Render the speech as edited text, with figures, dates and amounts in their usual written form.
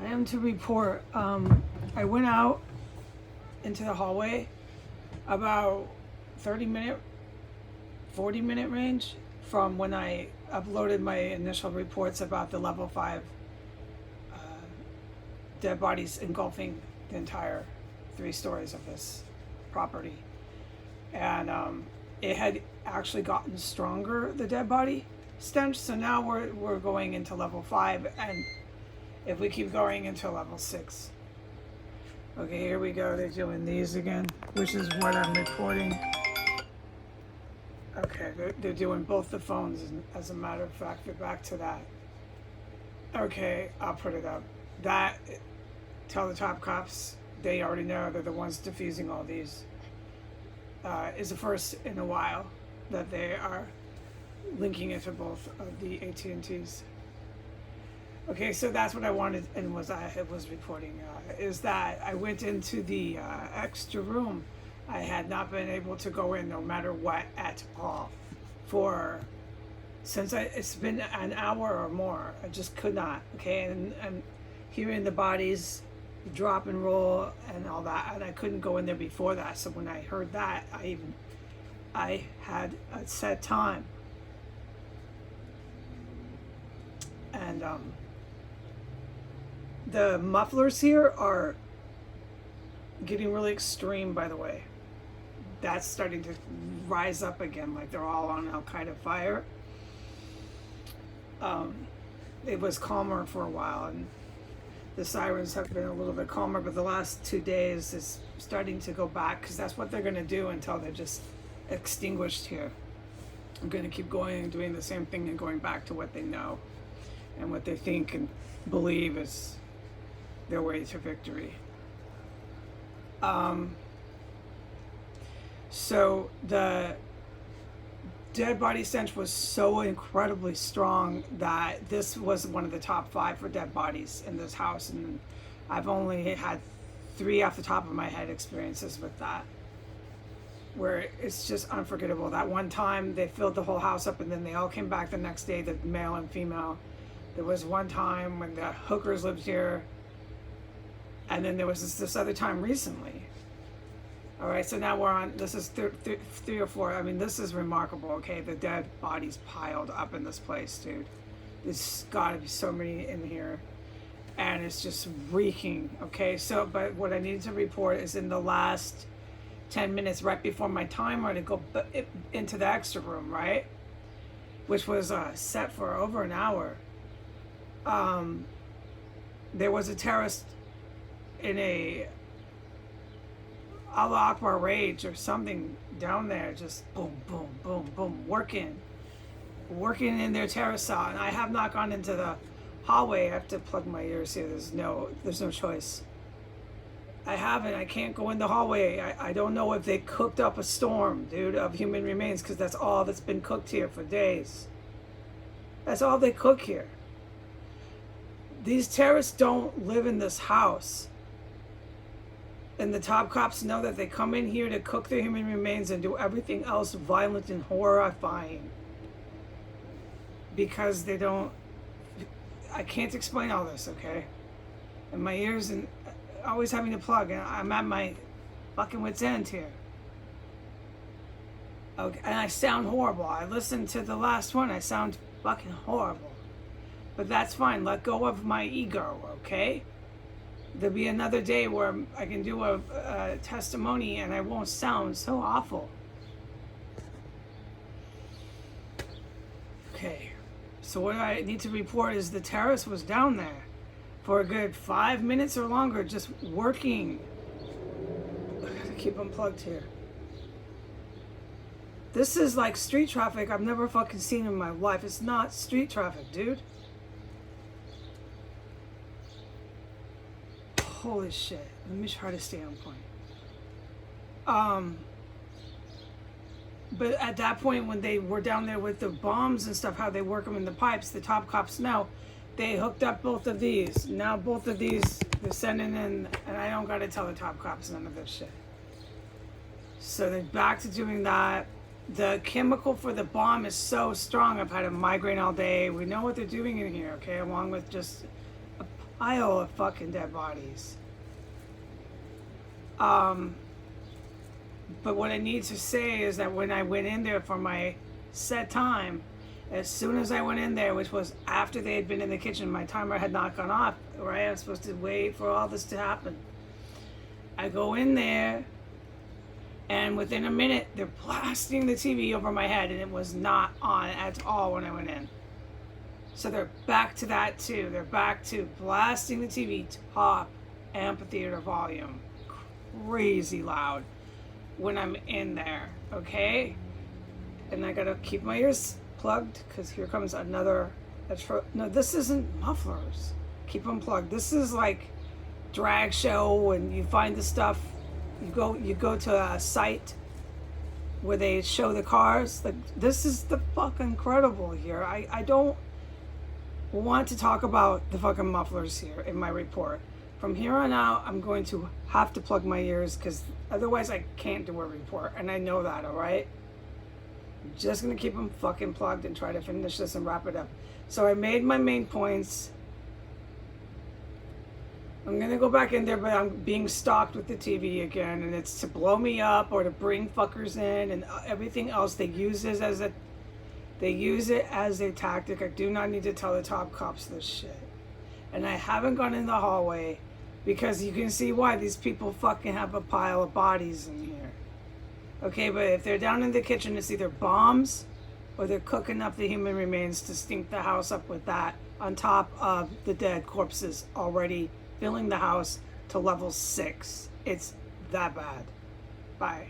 I am to report. I went out into the hallway about 30-minute, 40-minute range from when I uploaded my initial reports about the level 5 dead bodies engulfing the entire 3 stories of this property. And it had actually gotten stronger, the dead body stench. So now we're going into level 5, and if we keep going into level 6. Okay, here we go. They're doing these again, which is what I'm reporting. Okay, they're doing both the phones, as a matter of fact. We're back to that. Okay, I'll put it up. That, tell the top cops, they already know they're the ones diffusing all these. Is the first in a while that they are linking it to both of the AT&Ts. Okay, so that's what I wanted, and was reporting, is that I went into the extra room. I had not been able to go in no matter what at all since it's been an hour or more. I just could not. Okay, and hearing the bodies drop and roll and all that, and I couldn't go in there before that. So when I heard that, I had a set time, and the mufflers here are getting really extreme, by the way. That's starting to rise up again, like they're all on Al Qaeda fire. It was calmer for a while, and the sirens have been a little bit calmer, but the last 2 days is starting to go back, because that's what they're going to do until they're just extinguished here. I'm going to keep going and doing the same thing and going back to what they know and what they think and believe is their way to victory. So the dead body stench was so incredibly strong that this was one of the top 5 for dead bodies in this house, and I've only had 3 off the top of my head experiences with that, where it's just unforgettable. That one time they filled the whole house up, and then they all came back the next day, the male and female. There was one time when the hookers lived here, and then there was this other time recently. All right, so now we're on, this is 3 or 4. I mean, this is remarkable, okay? The dead bodies piled up in this place, dude. There's gotta be so many in here. And it's just reeking, okay? So, but what I needed to report is in the last 10 minutes, right before my timer to go into the extra room, right? Which was set for over an hour. There was a terrorist in a Allah Akbar rage or something down there, just boom, boom, boom, boom, working in their terror cell. And I have not gone into the hallway. I have to plug my ears here. There's no choice. I can't go in the hallway. I don't know if they cooked up a storm, dude, of human remains, because that's all that's been cooked here for days. That's all they cook here. These terrorists don't live in this house. And the top cops know that they come in here to cook their human remains and do everything else violent and horrifying. Because they don't... I can't explain all this, okay? And my ears and always having to plug, and I'm at my fucking wit's end here. Okay, and I sound horrible. I listened to the last one. I sound fucking horrible. But that's fine. Let go of my ego, okay? There'll be another day where I can do a testimony and I won't sound so awful. Okay, so what I need to report is the terrorist was down there for a good 5 minutes or longer, just working. I gotta keep unplugged here. This is like street traffic I've never fucking seen in my life. It's not street traffic, dude. Holy shit. Let me try to stay on point. But at that point, when they were down there with the bombs and stuff, how they work them in the pipes, the top cops know, they hooked up both of these. Now both of these, they're sending in, and I don't gotta tell the top cops none of this shit. So they're back to doing that. The chemical for the bomb is so strong. I've had a migraine all day. We know what they're doing in here, okay? Along with just Pile of fucking dead bodies. But what I need to say is that when I went in there for my set time, as soon as I went in there, which was after they had been in the kitchen, my timer had not gone off, right? I was supposed to wait for all this to happen. I go in there, and within a minute, they're blasting the TV over my head, and it was not on at all when I went in. So they're back to that too. They're back to blasting the TV top amphitheater volume. Crazy loud when I'm in there, okay? And I gotta keep my ears plugged because here comes another. No, this isn't mufflers. Keep them plugged. This is like drag show, and you find the stuff. You go to a site where they show the cars. Like, this is the fucking incredible here. I don't want to talk about the fucking mufflers here in my report. From here on out, I'm going to have to plug my ears because otherwise I can't do a report, and I know that, all right? I'm just going to keep them fucking plugged and try to finish this and wrap it up. So I made my main points. I'm going to go back in there, but I'm being stalked with the TV again, and it's to blow me up or to bring fuckers in and everything else. They use it as a tactic. I do not need to tell the top cops this shit. And I haven't gone in the hallway because you can see why these people fucking have a pile of bodies in here. Okay, but if they're down in the kitchen, it's either bombs or they're cooking up the human remains to stink the house up with that on top of the dead corpses already filling the house to level 6. It's that bad. Bye.